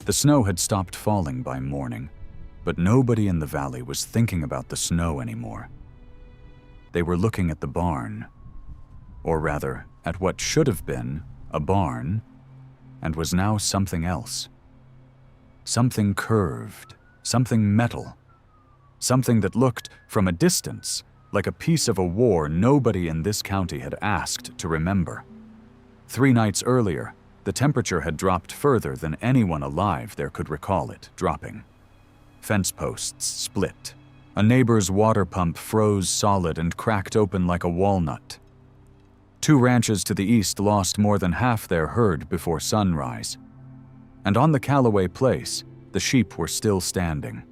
The snow had stopped falling by morning, but nobody in the valley was thinking about the snow anymore. They were looking at the barn, or rather, at what should have been a barn, and was now something else. Something curved, something metal, something that looked, from a distance, like a piece of a war nobody in this county had asked to remember. 3 nights earlier, the temperature had dropped further than anyone alive there could recall it dropping. Fence posts split. A neighbor's water pump froze solid and cracked open like a walnut. 2 ranches to the east lost more than half their herd before sunrise. And on the Callaway place, the sheep were still standing.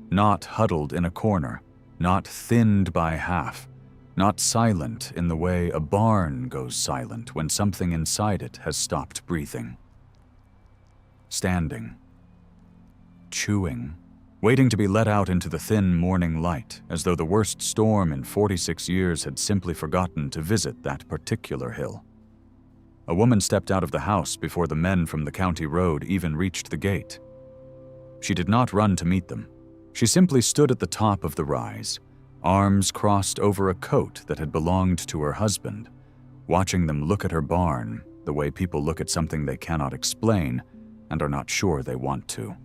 Not huddled in a corner, not thinned by half, not silent in the way a barn goes silent when something inside it has stopped breathing. Standing. Chewing. Waiting to be let out into the thin morning light, as though the worst storm in 46 years had simply forgotten to visit that particular hill. A woman stepped out of the house before the men from the county road even reached the gate. She did not run to meet them. She simply stood at the top of the rise, arms crossed over a coat that had belonged to her husband, watching them look at her barn the way people look at something they cannot explain and are not sure they want to.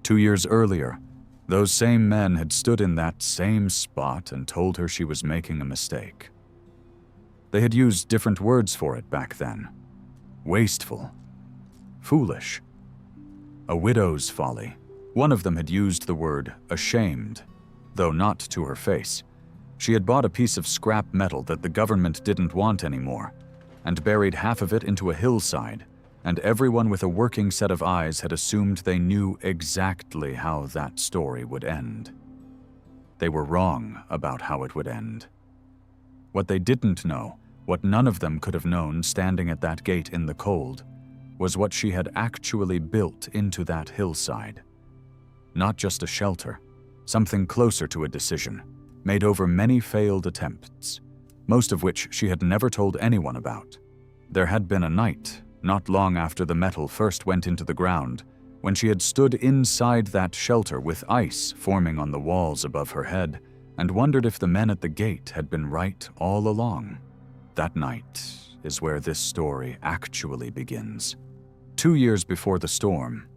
2 years earlier, those same men had stood in that same spot and told her she was making a mistake. They had used different words for it back then. Wasteful. Foolish. A widow's folly. One of them had used the word ashamed, though not to her face. She had bought a piece of scrap metal that the government didn't want anymore, and buried half of it into a hillside, and everyone with a working set of eyes had assumed they knew exactly how that story would end. They were wrong about how it would end. What they didn't know, what none of them could have known standing at that gate in the cold, was what she had actually built into that hillside. Not just a shelter, something closer to a decision, made over many failed attempts, most of which she had never told anyone about. There had been a night, not long after the metal first went into the ground, when she had stood inside that shelter with ice forming on the walls above her head and wondered if the men at the gate had been right all along. That night is where this story actually begins. 2 years before the storm,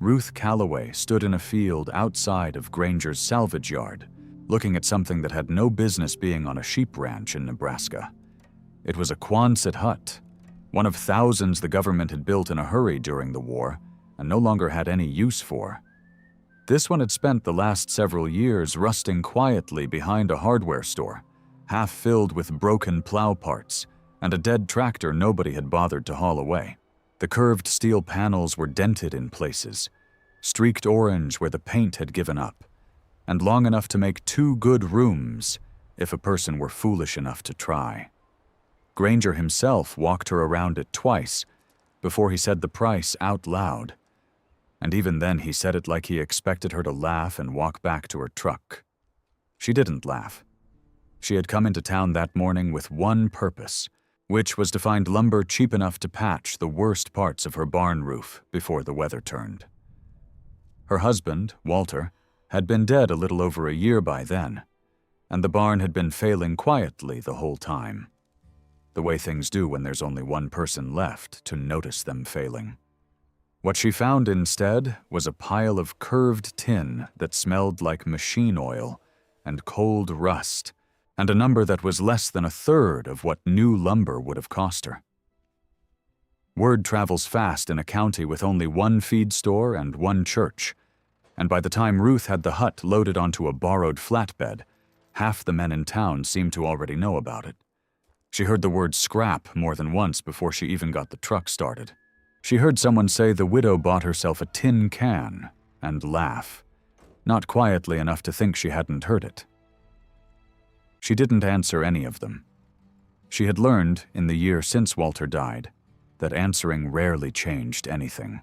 Ruth Callaway stood in a field outside of Granger's salvage yard, looking at something that had no business being on a sheep ranch in Nebraska. It was a Quonset hut, one of thousands the government had built in a hurry during the war and no longer had any use for. This one had spent the last several years rusting quietly behind a hardware store, half filled with broken plow parts and a dead tractor nobody had bothered to haul away. The curved steel panels were dented in places, streaked orange where the paint had given up, and long enough to make 2 good rooms if a person were foolish enough to try. Granger himself walked her around it twice before he said the price out loud, and even then he said it like he expected her to laugh and walk back to her truck. She didn't laugh. She had come into town that morning with one purpose, which was to find lumber cheap enough to patch the worst parts of her barn roof before the weather turned. Her husband, Walter, had been dead a little over a year by then, and the barn had been failing quietly the whole time, the way things do when there's only one person left to notice them failing. What she found instead was a pile of curved tin that smelled like machine oil and cold rust, and a number that was less than a third of what new lumber would have cost her. Word travels fast in a county with only 1 feed store and 1 church, and by the time Ruth had the hut loaded onto a borrowed flatbed, half the men in town seemed to already know about it. She heard the word scrap more than once before she even got the truck started. She heard someone say the widow bought herself a tin can and laugh, not quietly enough to think she hadn't heard it. She didn't answer any of them. She had learned, in the year since Walter died, that answering rarely changed anything.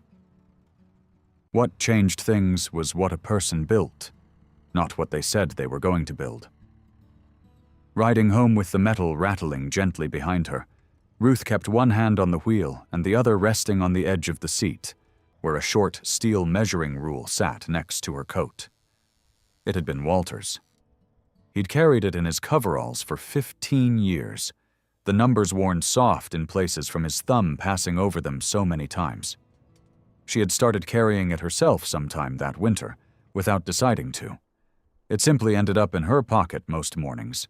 What changed things was what a person built, not what they said they were going to build. Riding home with the metal rattling gently behind her, Ruth kept one hand on the wheel and the other resting on the edge of the seat, where a short steel measuring rule sat next to her coat. It had been Walter's. He'd carried it in his coveralls for 15 years, the numbers worn soft in places from his thumb passing over them so many times. She had started carrying it herself sometime that winter, without deciding to. It simply ended up in her pocket most mornings,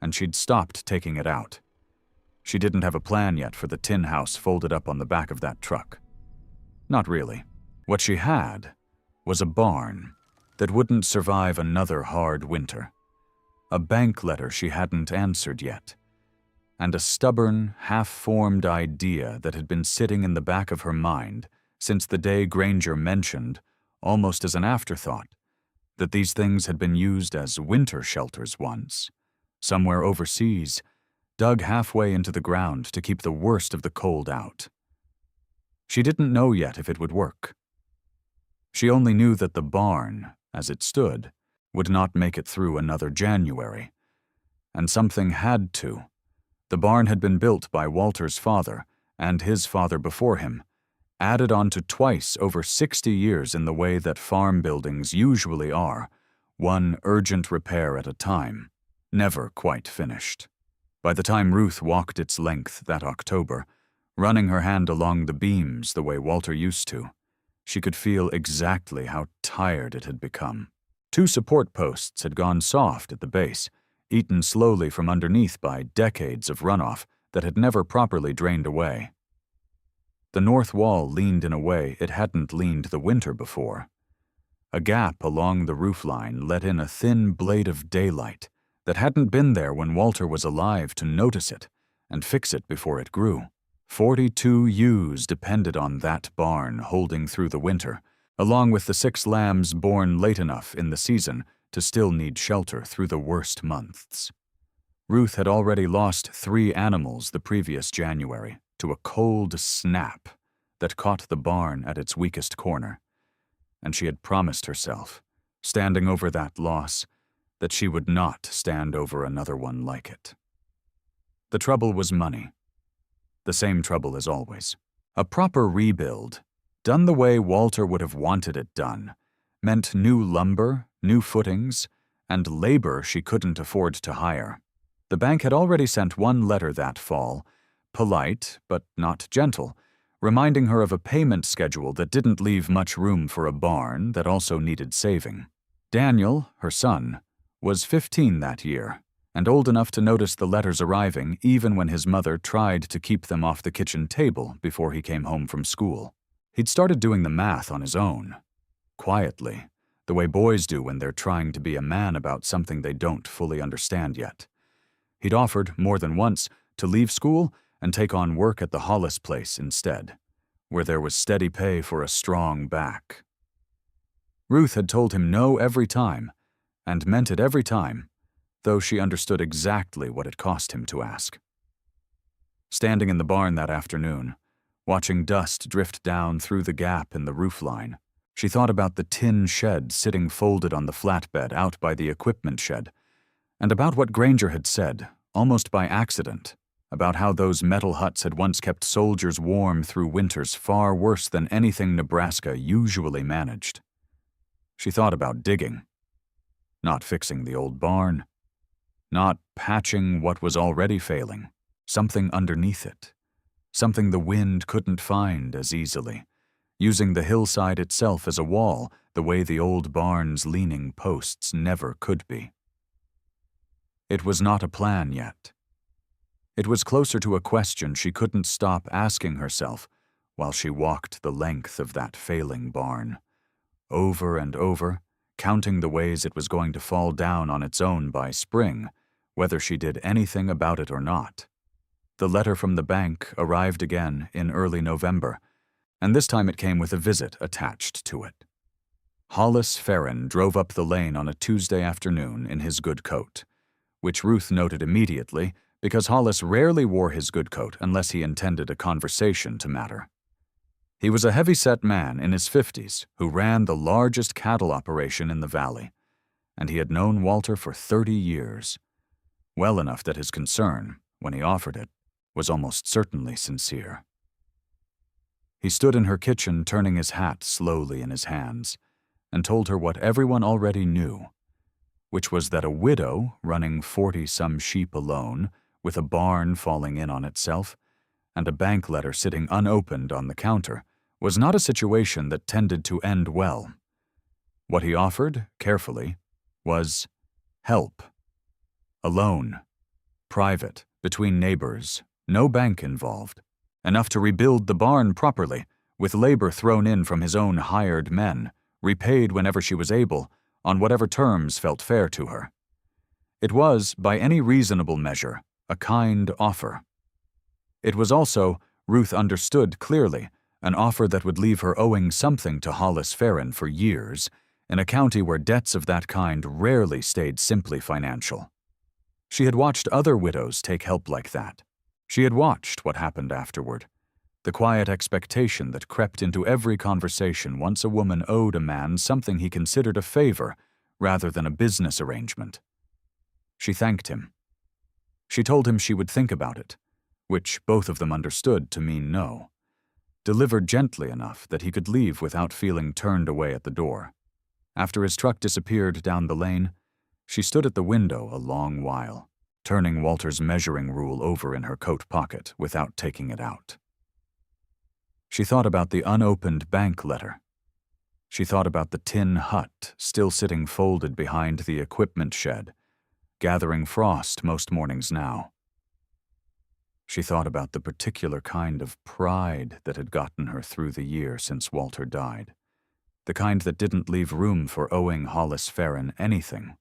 and she'd stopped taking it out. She didn't have a plan yet for the tin house folded up on the back of that truck. Not really. What she had was a barn that wouldn't survive another hard winter, a bank letter she hadn't answered yet, and a stubborn, half-formed idea that had been sitting in the back of her mind since the day Granger mentioned, almost as an afterthought, that these things had been used as winter shelters once, somewhere overseas, dug halfway into the ground to keep the worst of the cold out. She didn't know yet if it would work. She only knew that the barn, as it stood, would not make it through another January. And something had to. The barn had been built by Walter's father, and his father before him, added on to twice over 60 years in the way that farm buildings usually are, one urgent repair at a time, never quite finished. By the time Ruth walked its length that October, running her hand along the beams the way Walter used to, she could feel exactly how tired it had become. 2 support posts had gone soft at the base, eaten slowly from underneath by decades of runoff that had never properly drained away. The north wall leaned in a way it hadn't leaned the winter before. A gap along the roofline let in a thin blade of daylight that hadn't been there when Walter was alive to notice it and fix it before it grew. 42 ewes depended on that barn holding through the winter, along with the 6 lambs born late enough in the season to still need shelter through the worst months. Ruth had already lost 3 animals the previous January to a cold snap that caught the barn at its weakest corner, and she had promised herself, standing over that loss, that she would not stand over another one like it. The trouble was money. The same trouble as always. A proper rebuild, done the way Walter would have wanted it done, meant new lumber, new footings, and labor she couldn't afford to hire. The bank had already sent 1 letter that fall, polite but not gentle, reminding her of a payment schedule that didn't leave much room for a barn that also needed saving. Daniel, her son, was 15 that year, and old enough to notice the letters arriving even when his mother tried to keep them off the kitchen table before he came home from school. He'd started doing the math on his own, quietly, the way boys do when they're trying to be a man about something they don't fully understand yet. He'd offered, more than once, to leave school and take on work at the Hollis place instead, where there was steady pay for a strong back. Ruth had told him no every time, and meant it every time, though she understood exactly what it cost him to ask. Standing in the barn that afternoon, watching dust drift down through the gap in the roofline, she thought about the tin shed sitting folded on the flatbed out by the equipment shed, and about what Granger had said, almost by accident, about how those metal huts had once kept soldiers warm through winters far worse than anything Nebraska usually managed. She thought about digging, not fixing the old barn, not patching what was already failing, something underneath it, something the wind couldn't find as easily, using the hillside itself as a wall the way the old barn's leaning posts never could be. It was not a plan yet. It was closer to a question she couldn't stop asking herself while she walked the length of that failing barn, over and over, counting the ways it was going to fall down on its own by spring, whether she did anything about it or not. The letter from the bank arrived again in early November, and this time it came with a visit attached to it. Hollis Farron drove up the lane on a Tuesday afternoon in his good coat, which Ruth noted immediately because Hollis rarely wore his good coat unless he intended a conversation to matter. He was a heavy-set man in his 50s who ran the largest cattle operation in the valley, and he had known Walter for 30 years, well enough that his concern, when he offered it, was almost certainly sincere. He stood in her kitchen turning his hat slowly in his hands and told her what everyone already knew, which was that a widow running 40-some sheep alone, with a barn falling in on itself, and a bank letter sitting unopened on the counter, was not a situation that tended to end well. What he offered, carefully, was help. A loan. Private, between neighbors, no bank involved. Enough to rebuild the barn properly, with labor thrown in from his own hired men, repaid whenever she was able, on whatever terms felt fair to her. It was, by any reasonable measure, a kind offer. It was also, Ruth understood clearly, an offer that would leave her owing something to Hollis Farren for years, in a county where debts of that kind rarely stayed simply financial. She had watched other widows take help like that. She had watched what happened afterward, the quiet expectation that crept into every conversation once a woman owed a man something he considered a favor rather than a business arrangement. She thanked him. She told him she would think about it, which both of them understood to mean no, delivered gently enough that he could leave without feeling turned away at the door. After his truck disappeared down the lane, she stood at the window a long while, turning Walter's measuring rule over in her coat pocket without taking it out. She thought about the unopened bank letter. She thought about the tin hut still sitting folded behind the equipment shed, gathering frost most mornings now. She thought about the particular kind of pride that had gotten her through the year since Walter died, the kind that didn't leave room for owing Hollis Farren anything,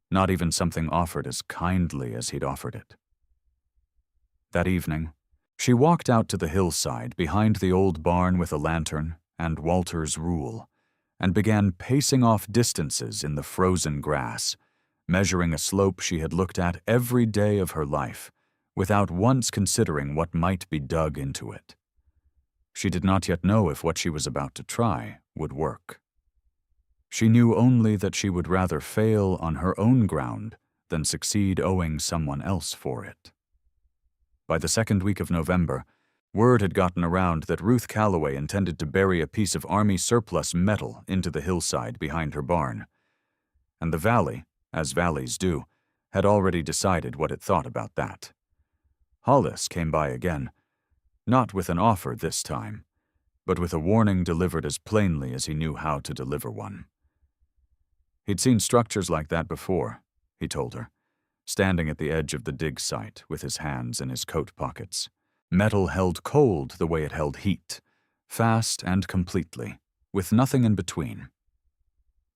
not even something offered as kindly as he'd offered it. That evening, she walked out to the hillside behind the old barn with a lantern and Walter's rule, and began pacing off distances in the frozen grass, measuring a slope she had looked at every day of her life, without once considering what might be dug into it. She did not yet know if what she was about to try would work. She knew only that she would rather fail on her own ground than succeed owing someone else for it. By the second week of November, word had gotten around that Ruth Calloway intended to bury a piece of Army surplus metal into the hillside behind her barn, and the valley, as valleys do, had already decided what it thought about that. Hollis came by again, not with an offer this time, but with a warning delivered as plainly as he knew how to deliver one. He'd seen structures like that before, he told her, standing at the edge of the dig site with his hands in his coat pockets. Metal held cold the way it held heat, fast and completely, with nothing in between.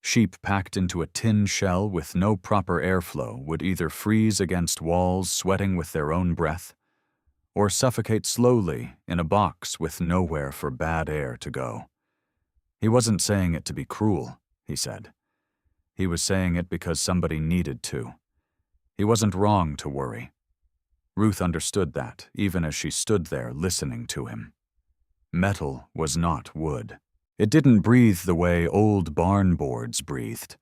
Sheep packed into a tin shell with no proper airflow would either freeze against walls sweating with their own breath, or suffocate slowly in a box with nowhere for bad air to go. He wasn't saying it to be cruel, he said. He was saying it because somebody needed to. He wasn't wrong to worry. Ruth understood that, even as she stood there listening to him. Metal was not wood. It didn't breathe the way old barn boards breathed,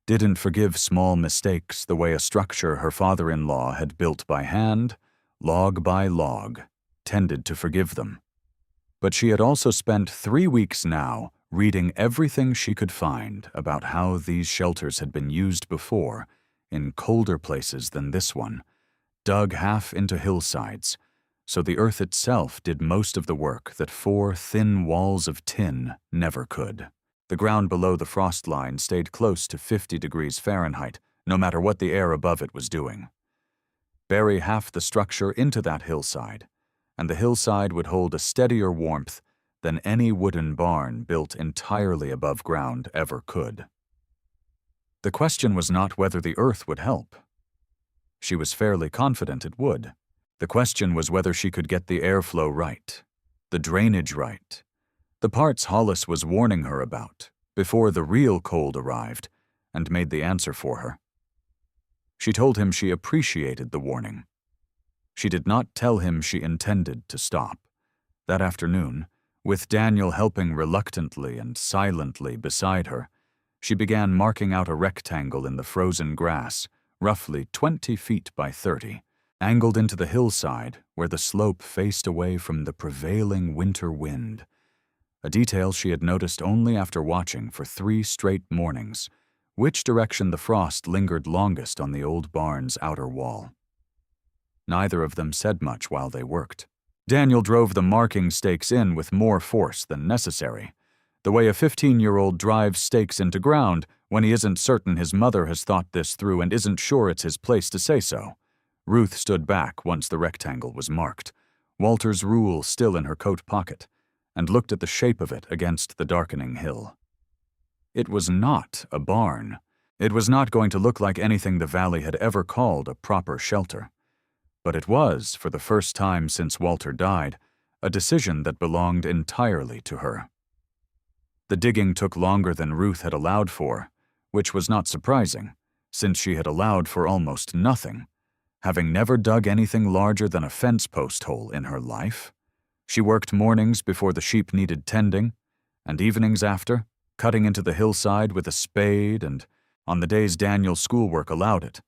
didn't forgive small mistakes the way a structure her father-in-law had built by hand, log by log, tended to forgive them. But she had also spent 3 weeks now reading everything she could find about how these shelters had been used before in colder places than this one, dug half into hillsides, so the earth itself did most of the work that 4 thin walls of tin never could. The ground below the frost line stayed close to 50 degrees Fahrenheit, no matter what the air above it was doing. Bury half the structure into that hillside, and the hillside would hold a steadier warmth than any wooden barn built entirely above ground ever could. The question was not whether the earth would help. She was fairly confident it would. The question was whether she could get the airflow right, the drainage right, the parts Hollis was warning her about before the real cold arrived and made the answer for her. She told him she appreciated the warning. She did not tell him she intended to stop. That afternoon, with Daniel helping reluctantly and silently beside her, she began marking out a rectangle in the frozen grass, roughly 20 feet by 30, angled into the hillside where the slope faced away from the prevailing winter wind a detail she had noticed only after watching for 3 straight mornings which direction the frost lingered longest on the old barn's outer wall. Neither of them said much while they worked. Daniel drove the marking stakes in with more force than necessary, the way a 15-year-old drives stakes into ground when he isn't certain his mother has thought this through and isn't sure it's his place to say so. Ruth stood back once the rectangle was marked, Walter's rule still in her coat pocket, and looked at the shape of it against the darkening hill. It was not a barn. It was not going to look like anything the valley had ever called a proper shelter. But it was, for the first time since Walter died, a decision that belonged entirely to her. The digging took longer than Ruth had allowed for, which was not surprising, since she had allowed for almost nothing, having never dug anything larger than a fence post hole in her life. She worked mornings before the sheep needed tending, and evenings after, cutting into the hillside with a spade and, on the days Daniel's schoolwork allowed it,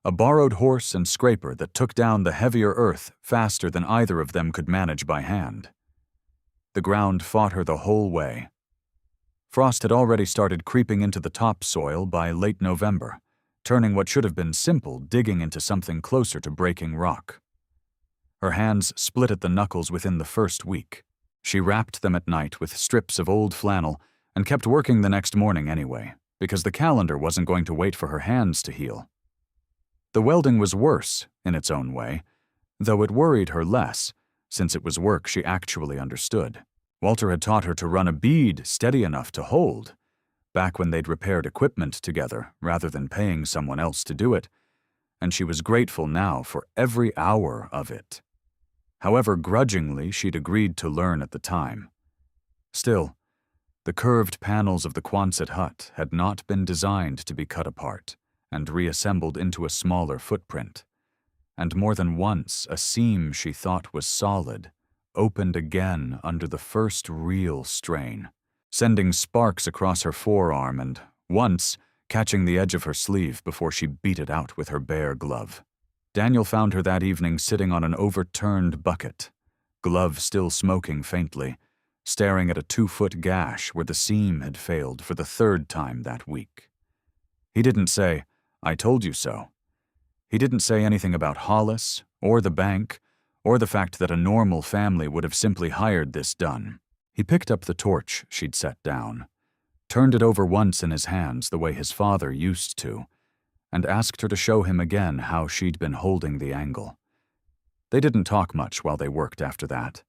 a borrowed horse and scraper that took down the heavier earth faster than either of them could manage by hand. The ground fought her the whole way. Frost had already started creeping into the topsoil by late November, turning what should have been simple digging into something closer to breaking rock. Her hands split at the knuckles within the first week. She wrapped them at night with strips of old flannel and kept working the next morning anyway, because the calendar wasn't going to wait for her hands to heal. The welding was worse, in its own way, though it worried her less, since it was work she actually understood. Walter had taught her to run a bead steady enough to hold, back when they'd repaired equipment together rather than paying someone else to do it, and she was grateful now for every hour of it. However grudgingly she'd agreed to learn at the time. Still, the curved panels of the Quonset hut had not been designed to be cut apart and reassembled into a smaller footprint, and more than once a seam she thought was solid opened again under the first real strain, sending sparks across her forearm and, once, catching the edge of her sleeve before she beat it out with her bare glove. Daniel found her that evening sitting on an overturned bucket, glove still smoking faintly, staring at a 2-foot gash where the seam had failed for the 3rd time that week. He didn't say, "I told you so." He didn't say anything about Hollis, or the bank, or the fact that a normal family would have simply hired this done. He picked up the torch she'd set down, turned it over once in his hands the way his father used to, and asked her to show him again how she'd been holding the angle. They didn't talk much while they worked after that.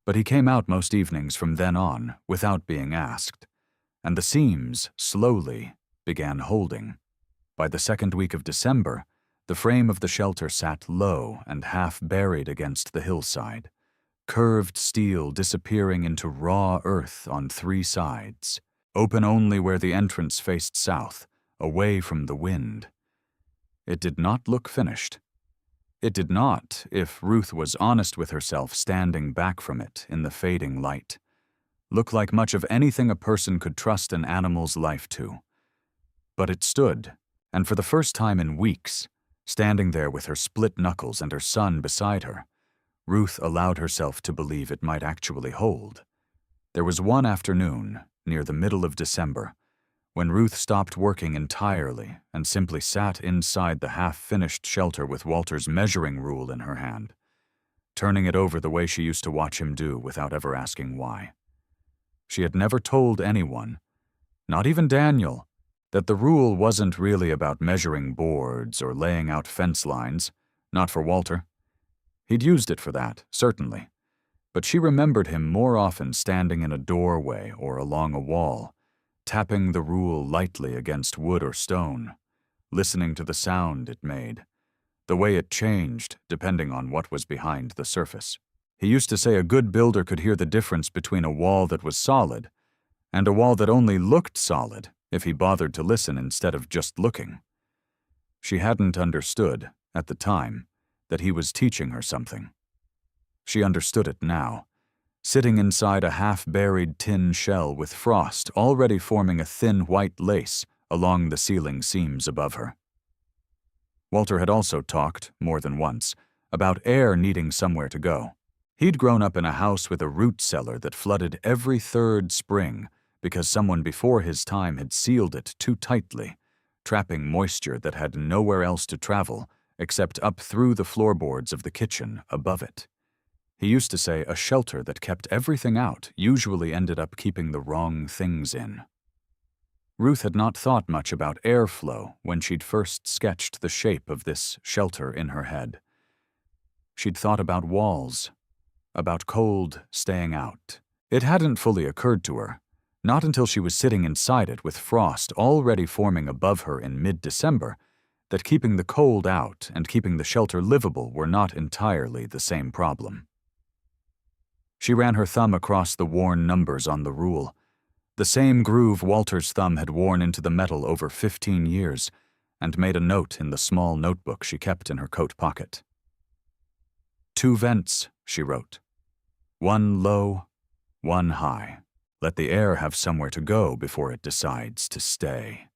But he came out most evenings from then on without being asked, and the seams, slowly, began holding. By the 2nd week of December, the frame of the shelter sat low and half buried against the hillside, curved steel disappearing into raw earth on 3 sides, open only where the entrance faced south, away from the wind. It did not look finished. It did not, if Ruth was honest with herself standing back from it in the fading light, look like much of anything a person could trust an animal's life to. But it stood, and for the first time in weeks, standing there with her split knuckles and her son beside her, Ruth allowed herself to believe it might actually hold. There was one afternoon, near the middle of December, when Ruth stopped working entirely and simply sat inside the half-finished shelter with Walter's measuring rule in her hand, turning it over the way she used to watch him do without ever asking why. She had never told anyone, not even Daniel, that the rule wasn't really about measuring boards or laying out fence lines, not for Walter. He'd used it for that, certainly, but she remembered him more often standing in a doorway or along a wall, tapping the rule lightly against wood or stone, listening to the sound it made, the way it changed depending on what was behind the surface. He used to say a good builder could hear the difference between a wall that was solid and a wall that only looked solid if he bothered to listen instead of just looking. She hadn't understood, at the time, that he was teaching her something. She understood it now, sitting inside a half-buried tin shell with frost already forming a thin white lace along the ceiling seams above her. Walter had also talked, more than once, about air needing somewhere to go. He'd grown up in a house with a root cellar that flooded every third spring because someone before his time had sealed it too tightly, trapping moisture that had nowhere else to travel except up through the floorboards of the kitchen above it. He used to say a shelter that kept everything out usually ended up keeping the wrong things in. Ruth had not thought much about airflow when she'd first sketched the shape of this shelter in her head. She'd thought about walls, about cold staying out. It hadn't fully occurred to her, not until she was sitting inside it with frost already forming above her in mid-December, that keeping the cold out and keeping the shelter livable were not entirely the same problem. She ran her thumb across the worn numbers on the rule, the same groove Walter's thumb had worn into the metal over 15 years, and made a note in the small notebook she kept in her coat pocket. 2 vents, she wrote. 1 low, 1 high. Let the air have somewhere to go before it decides to stay.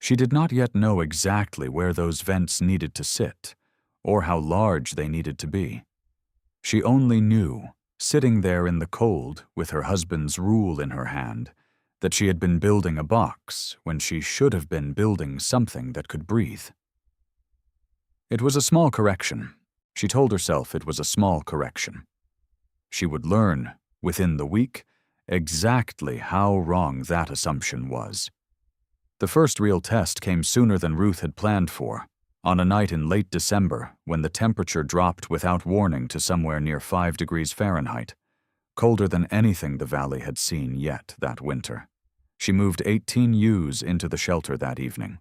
She did not yet know exactly where those vents needed to sit, or how large they needed to be. She only knew, sitting there in the cold with her husband's rule in her hand, that she had been building a box when she should have been building something that could breathe. It was a small correction. She told herself it was a small correction. She would learn, within the week, exactly how wrong that assumption was. The first real test came sooner than Ruth had planned for, on a night in late December when the temperature dropped without warning to somewhere near 5 degrees Fahrenheit, colder than anything the valley had seen yet that winter. She moved 18 ewes into the shelter that evening,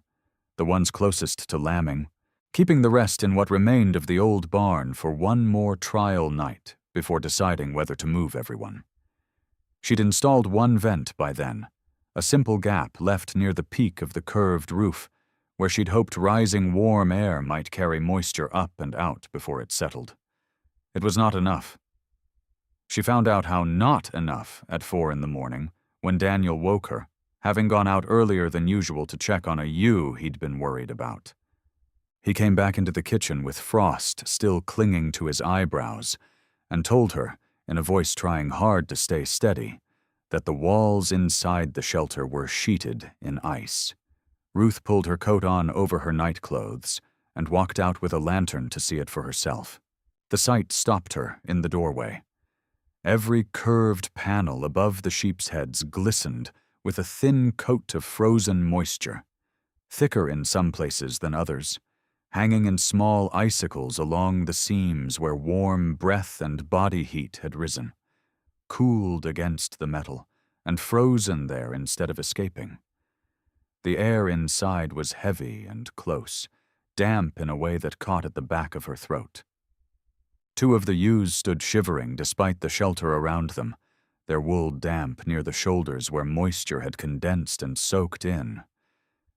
the ones closest to lambing, keeping the rest in what remained of the old barn for one more trial night before deciding whether to move everyone. She'd installed 1 vent by then, a simple gap left near the peak of the curved roof, where she'd hoped rising warm air might carry moisture up and out before it settled. It was not enough. She found out how not enough at 4 in the morning when Daniel woke her, having gone out earlier than usual to check on a ewe he'd been worried about. He came back into the kitchen with frost still clinging to his eyebrows and told her, in a voice trying hard to stay steady, that the walls inside the shelter were sheeted in ice. Ruth pulled her coat on over her nightclothes and walked out with a lantern to see it for herself. The sight stopped her in the doorway. Every curved panel above the sheep's heads glistened with a thin coat of frozen moisture, thicker in some places than others, hanging in small icicles along the seams where warm breath and body heat had risen, cooled against the metal and frozen there instead of escaping. The air inside was heavy and close, damp in a way that caught at the back of her throat. 2 of the ewes stood shivering despite the shelter around them, their wool damp near the shoulders where moisture had condensed and soaked in.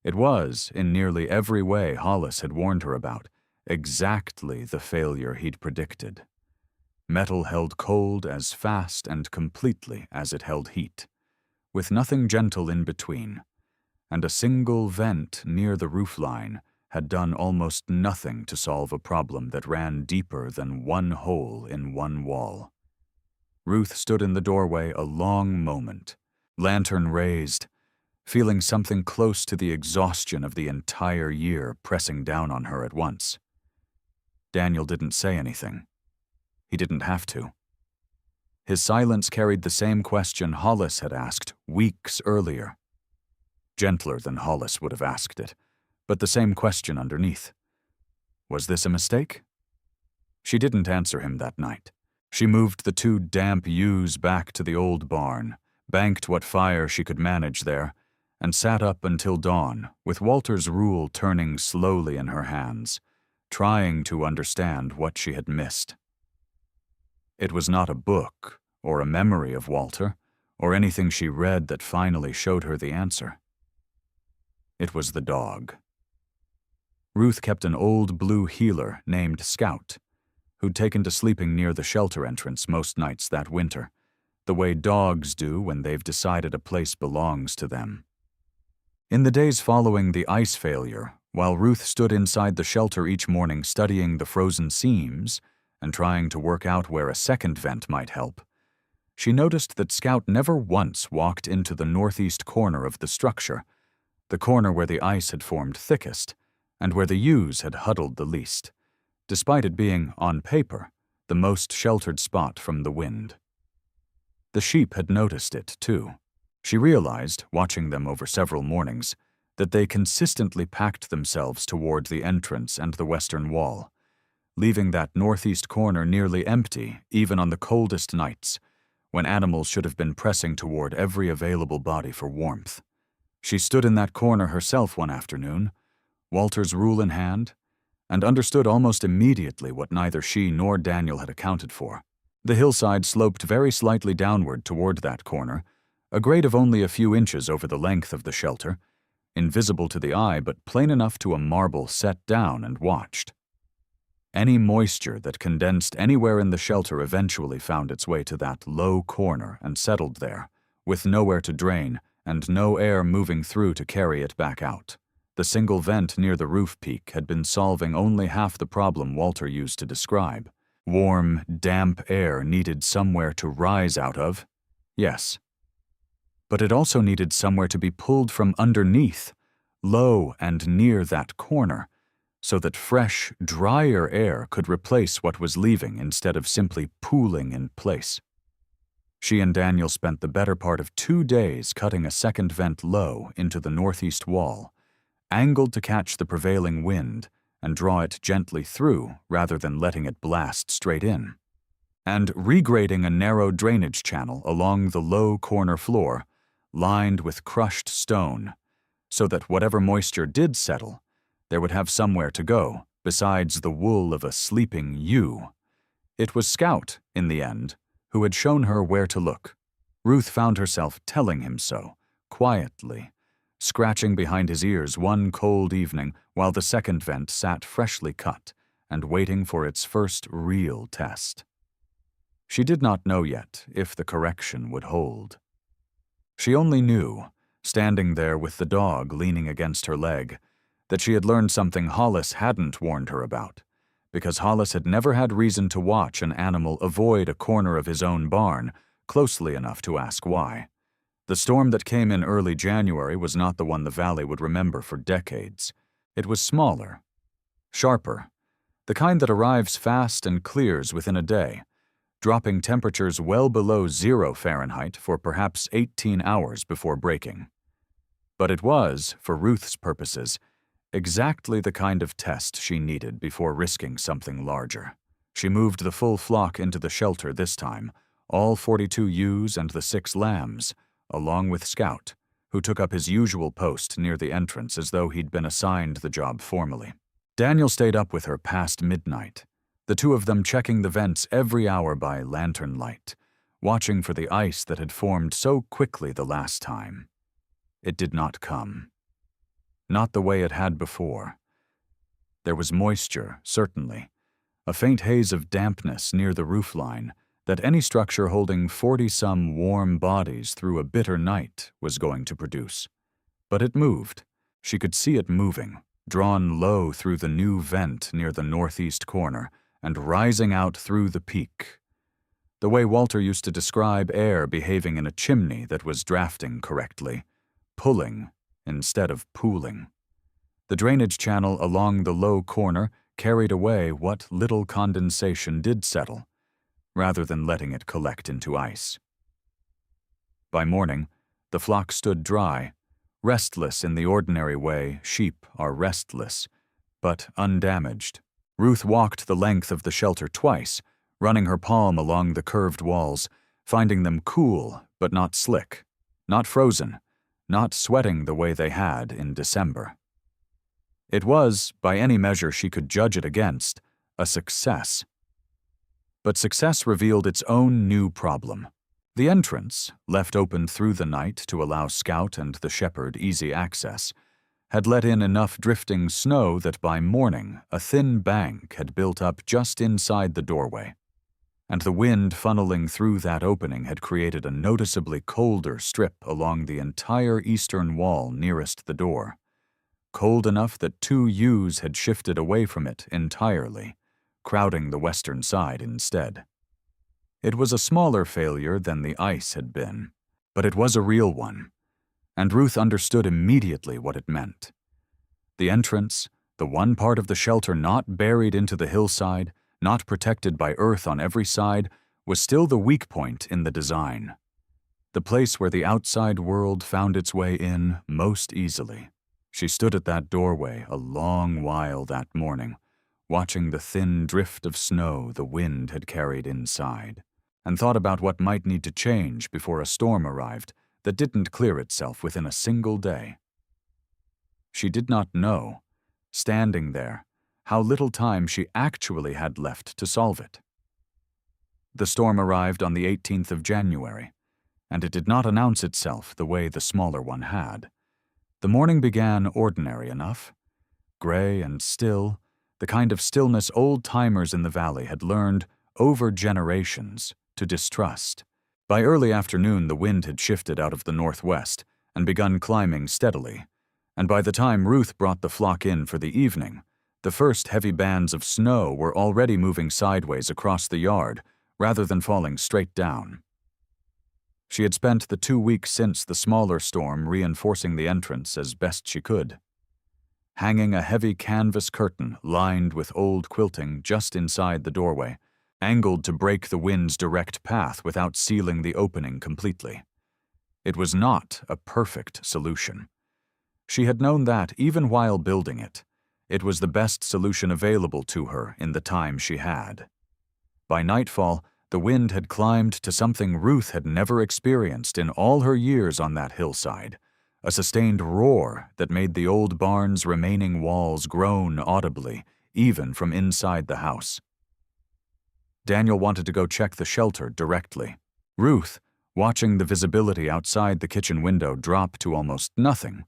It was, in nearly every way Hollis had warned her about, exactly the failure he'd predicted. Metal held cold as fast and completely as it held heat, with nothing gentle in between, and a single vent near the roofline had done almost nothing to solve a problem that ran deeper than 1 hole in 1 wall. Ruth stood in the doorway a long moment, lantern raised, feeling something close to the exhaustion of the entire year pressing down on her at once. Daniel didn't say anything. He didn't have to. His silence carried the same question Hollis had asked weeks earlier. Gentler than Hollis would have asked it, but the same question underneath. Was this a mistake? She didn't answer him that night. She moved the 2 damp ewes back to the old barn, banked what fire she could manage there, and sat up until dawn, with Walter's rule turning slowly in her hands, trying to understand what she had missed. It was not a book, or a memory of Walter, or anything she read that finally showed her the answer. It was the dog. Ruth kept an old blue heeler named Scout, who'd taken to sleeping near the shelter entrance most nights that winter, the way dogs do when they've decided a place belongs to them. In the days following the ice failure, while Ruth stood inside the shelter each morning studying the frozen seams, and trying to work out where a second vent might help, she noticed that Scout never once walked into the northeast corner of the structure, the corner where the ice had formed thickest and where the ewes had huddled the least, despite it being, on paper, the most sheltered spot from the wind. The sheep had noticed it, too. She realized, watching them over several mornings, that they consistently packed themselves toward the entrance and the western wall, leaving that northeast corner nearly empty even on the coldest nights, when animals should have been pressing toward every available body for warmth. She stood in that corner herself one afternoon, Walter's rule in hand, and understood almost immediately what neither she nor Daniel had accounted for. The hillside sloped very slightly downward toward that corner, a grade of only a few inches over the length of the shelter, invisible to the eye but plain enough to a marble set down and watched. Any moisture that condensed anywhere in the shelter eventually found its way to that low corner and settled there, with nowhere to drain and no air moving through to carry it back out. The single vent near the roof peak had been solving only half the problem Walter used to describe. Warm, damp air needed somewhere to rise out of, yes. But it also needed somewhere to be pulled from underneath, low and near that corner, so that fresh, drier air could replace what was leaving instead of simply pooling in place. She and Daniel spent the better part of 2 days cutting a second vent low into the northeast wall, angled to catch the prevailing wind and draw it gently through rather than letting it blast straight in, and regrading a narrow drainage channel along the low corner floor, lined with crushed stone, so that whatever moisture did settle, there would have somewhere to go besides the wool of a sleeping ewe. It was Scout, in the end, who had shown her where to look. Ruth found herself telling him so, quietly, scratching behind his ears one cold evening while the second vent sat freshly cut and waiting for its first real test. She did not know yet if the correction would hold. She only knew, standing there with the dog leaning against her leg, that she had learned something Hollis hadn't warned her about, because Hollis had never had reason to watch an animal avoid a corner of his own barn closely enough to ask why. The storm that came in early January was not the one the valley would remember for decades. It was smaller, sharper, the kind that arrives fast and clears within a day, dropping temperatures well below 0 Fahrenheit for perhaps 18 hours before breaking. But it was, for Ruth's purposes, exactly the kind of test she needed before risking something larger. She moved the full flock into the shelter this time, all 42 ewes and the 6 lambs, along with Scout, who took up his usual post near the entrance as though he'd been assigned the job formally. Daniel stayed up with her past midnight, the two of them checking the vents every hour by lantern light, watching for the ice that had formed so quickly the last time. It did not come. Not the way it had before. There was moisture, certainly, a faint haze of dampness near the roofline that any structure holding 40-some warm bodies through a bitter night was going to produce. But it moved. She could see it moving, drawn low through the new vent near the northeast corner and rising out through the peak. The way Walter used to describe air behaving in a chimney that was drafting correctly, pulling instead of pooling. The drainage channel along the low corner carried away what little condensation did settle, rather than letting it collect into ice. By morning, the flock stood dry, restless in the ordinary way sheep are restless, but undamaged. Ruth walked the length of the shelter twice, running her palm along the curved walls, finding them cool but not slick, not frozen, not sweating the way they had in December. It was, by any measure she could judge it against, a success. But success revealed its own new problem. The entrance, left open through the night to allow Scout and the shepherd easy access, had let in enough drifting snow that by morning a thin bank had built up just inside the doorway, and the wind funneling through that opening had created a noticeably colder strip along the entire eastern wall nearest the door, cold enough that 2 ewes had shifted away from it entirely, crowding the western side instead. It was a smaller failure than the ice had been, but it was a real one, and Ruth understood immediately what it meant. The entrance, the one part of the shelter not buried into the hillside, not protected by earth on every side, was still the weak point in the design. The place where the outside world found its way in most easily. She stood at that doorway a long while that morning, watching the thin drift of snow the wind had carried inside, and thought about what might need to change before a storm arrived that didn't clear itself within a single day. She did not know, standing there, how little time she actually had left to solve it. The storm arrived on the 18th of January, and it did not announce itself the way the smaller one had. The morning began ordinary enough, gray and still, the kind of stillness old-timers in the valley had learned, over generations, to distrust. By early afternoon, the wind had shifted out of the northwest and begun climbing steadily, and by the time Ruth brought the flock in for the evening, the first heavy bands of snow were already moving sideways across the yard rather than falling straight down. She had spent the 2 weeks since the smaller storm reinforcing the entrance as best she could. Hanging a heavy canvas curtain lined with old quilting just inside the doorway, angled to break the wind's direct path without sealing the opening completely. It was not a perfect solution. She had known that even while building it. It was the best solution available to her in the time she had. By nightfall, the wind had climbed to something Ruth had never experienced in all her years on that hillside, a sustained roar that made the old barn's remaining walls groan audibly, even from inside the house. Daniel wanted to go check the shelter directly. Ruth, watching the visibility outside the kitchen window drop to almost nothing,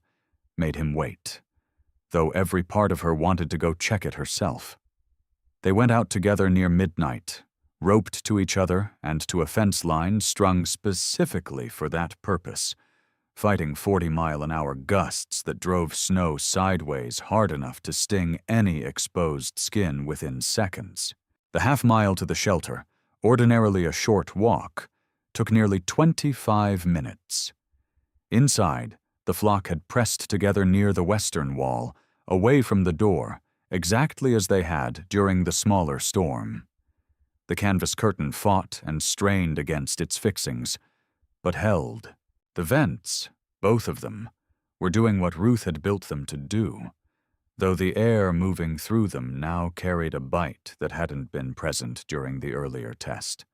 made him wait, though every part of her wanted to go check it herself. They went out together near midnight, roped to each other and to a fence line strung specifically for that purpose, fighting 40-mile-an-hour gusts that drove snow sideways hard enough to sting any exposed skin within seconds. The half-mile to the shelter, ordinarily a short walk, took nearly 25 minutes. Inside, the flock had pressed together near the western wall, away from the door, exactly as they had during the smaller storm. The canvas curtain fought and strained against its fixings, but held. The vents, both of them, were doing what Ruth had built them to do, though the air moving through them now carried a bite that hadn't been present during the earlier test.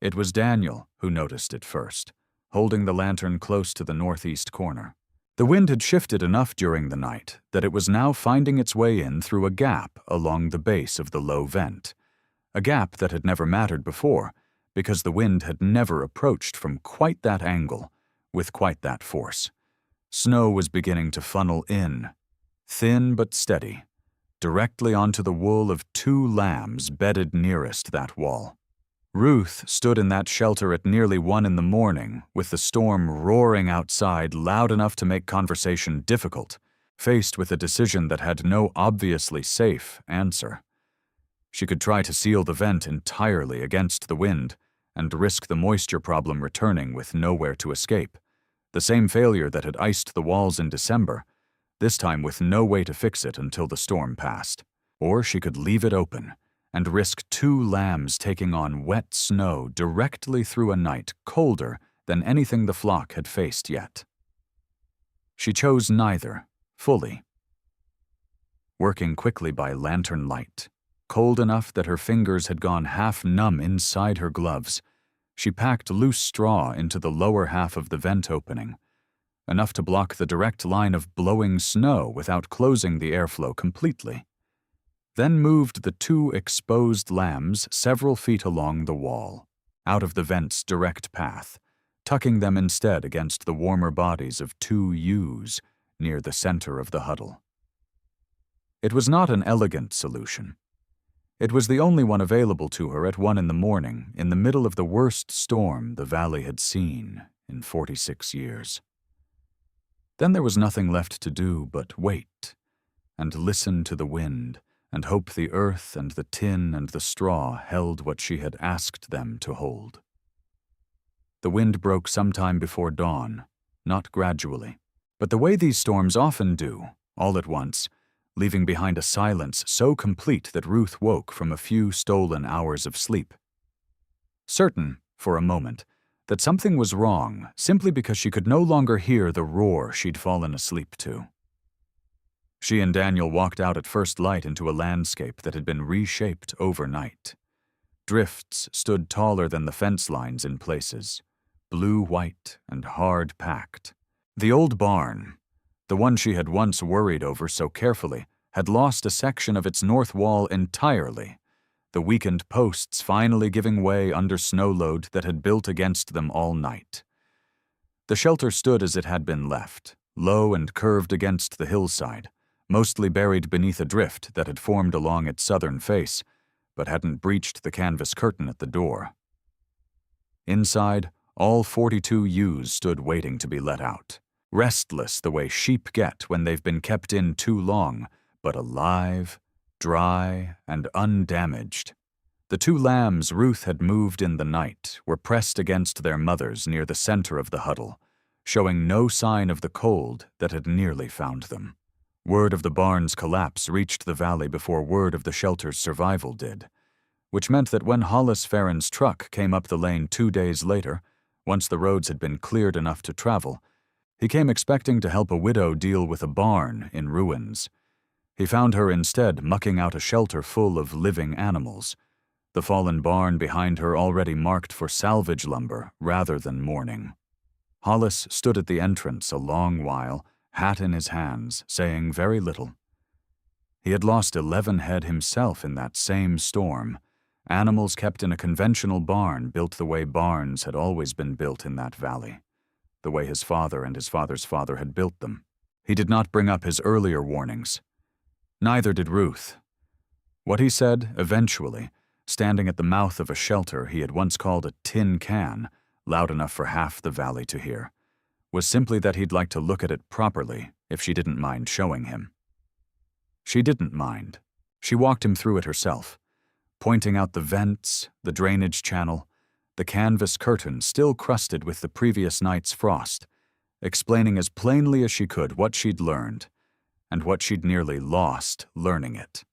It was Daniel who noticed it first, holding the lantern close to the northeast corner. The wind had shifted enough during the night that it was now finding its way in through a gap along the base of the low vent, a gap that had never mattered before because the wind had never approached from quite that angle with quite that force. Snow was beginning to funnel in, thin but steady, directly onto the wool of 2 lambs bedded nearest that wall. Ruth stood in that shelter at nearly 1 in the morning, with the storm roaring outside loud enough to make conversation difficult, faced with a decision that had no obviously safe answer. She could try to seal the vent entirely against the wind and risk the moisture problem returning with nowhere to escape, the same failure that had iced the walls in December, this time with no way to fix it until the storm passed. Or she could leave it open and risk 2 lambs taking on wet snow directly through a night colder than anything the flock had faced yet. She chose neither, fully. Working quickly by lantern light, cold enough that her fingers had gone half numb inside her gloves, she packed loose straw into the lower half of the vent opening, enough to block the direct line of blowing snow without closing the airflow completely. Then moved the 2 exposed lambs several feet along the wall, out of the vent's direct path, tucking them instead against the warmer bodies of 2 ewes near the center of the huddle. It was not an elegant solution. It was the only one available to her at 1 in the morning, in the middle of the worst storm the valley had seen in 46 years. Then there was nothing left to do but wait and listen to the wind and hope the earth and the tin and the straw held what she had asked them to hold. The wind broke sometime before dawn, not gradually, but the way these storms often do, all at once, leaving behind a silence so complete that Ruth woke from a few stolen hours of sleep. Certain, for a moment, that something was wrong simply because she could no longer hear the roar she'd fallen asleep to. She and Daniel walked out at first light into a landscape that had been reshaped overnight. Drifts stood taller than the fence lines in places, blue-white and hard-packed. The old barn, the one she had once worried over so carefully, had lost a section of its north wall entirely, the weakened posts finally giving way under snow load that had built against them all night. The shelter stood as it had been left, low and curved against the hillside, mostly buried beneath a drift that had formed along its southern face, but hadn't breached the canvas curtain at the door. Inside, all 42 ewes stood waiting to be let out, restless the way sheep get when they've been kept in too long, but alive, dry, and undamaged. The 2 lambs Ruth had moved in the night were pressed against their mothers near the center of the huddle, showing no sign of the cold that had nearly found them. Word of the barn's collapse reached the valley before word of the shelter's survival did, which meant that when Hollis Farron's truck came up the lane 2 days later, once the roads had been cleared enough to travel, he came expecting to help a widow deal with a barn in ruins. He found her instead mucking out a shelter full of living animals, the fallen barn behind her already marked for salvage lumber rather than mourning. Hollis stood at the entrance a long while, hat in his hands, saying very little. He had lost 11 head himself in that same storm, animals kept in a conventional barn built the way barns had always been built in that valley, the way his father and his father's father had built them. He did not bring up his earlier warnings. Neither did Ruth. What he said, eventually, standing at the mouth of a shelter he had once called a tin can, loud enough for half the valley to hear, was simply that he'd like to look at it properly if she didn't mind showing him. She didn't mind. She walked him through it herself, pointing out the vents, the drainage channel, the canvas curtain still crusted with the previous night's frost, explaining as plainly as she could what she'd learned and what she'd nearly lost learning it.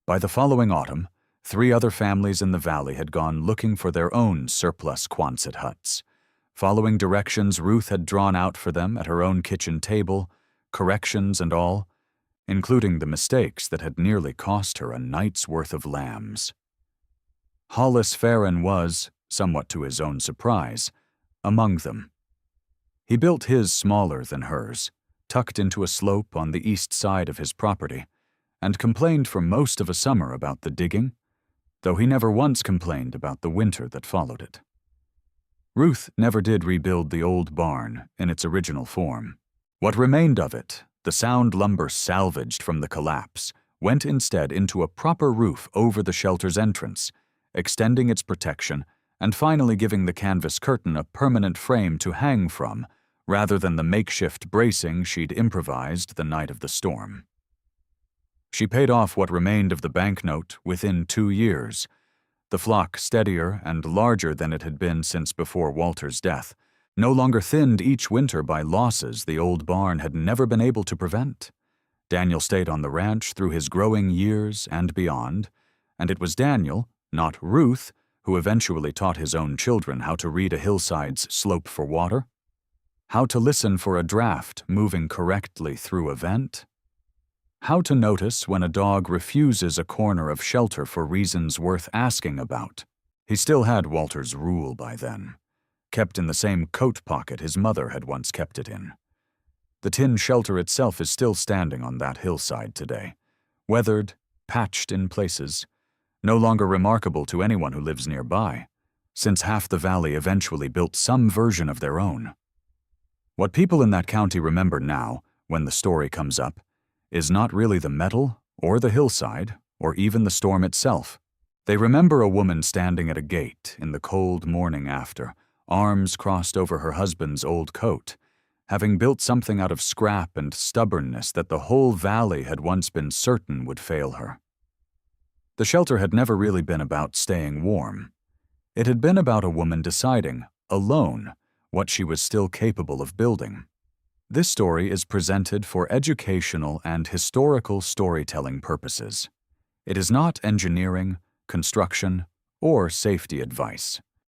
By the following autumn, 3 other families in the valley had gone looking for their own surplus Quonset huts, following directions Ruth had drawn out for them at her own kitchen table, corrections and all, including the mistakes that had nearly cost her a night's worth of lambs. Hollis Farron was, somewhat to his own surprise, among them. He built his smaller than hers, tucked into a slope on the east side of his property, and complained for most of a summer about the digging, though he never once complained about the winter that followed it. Ruth never did rebuild the old barn in its original form. What remained of it, the sound lumber salvaged from the collapse, went instead into a proper roof over the shelter's entrance, extending its protection and finally giving the canvas curtain a permanent frame to hang from, rather than the makeshift bracing she'd improvised the night of the storm. She paid off what remained of the banknote within 2 years, the flock steadier and larger than it had been since before Walter's death, no longer thinned each winter by losses the old barn had never been able to prevent. Daniel stayed on the ranch through his growing years and beyond, and it was Daniel, not Ruth, who eventually taught his own children how to read a hillside's slope for water, how to listen for a draft moving correctly through a vent, how to notice when a dog refuses a corner of shelter for reasons worth asking about. He still had Walter's rule by then, kept in the same coat pocket his mother had once kept it in. The tin shelter itself is still standing on that hillside today, weathered, patched in places, no longer remarkable to anyone who lives nearby, since half the valley eventually built some version of their own. What people in that county remember now, when the story comes up, is not really the metal, or the hillside, or even the storm itself. They remember a woman standing at a gate in the cold morning after, arms crossed over her husband's old coat, having built something out of scrap and stubbornness that the whole valley had once been certain would fail her. The shelter had never really been about staying warm. It had been about a woman deciding, alone, what she was still capable of building. This story is presented for educational and historical storytelling purposes. It is not engineering, construction, or safety advice.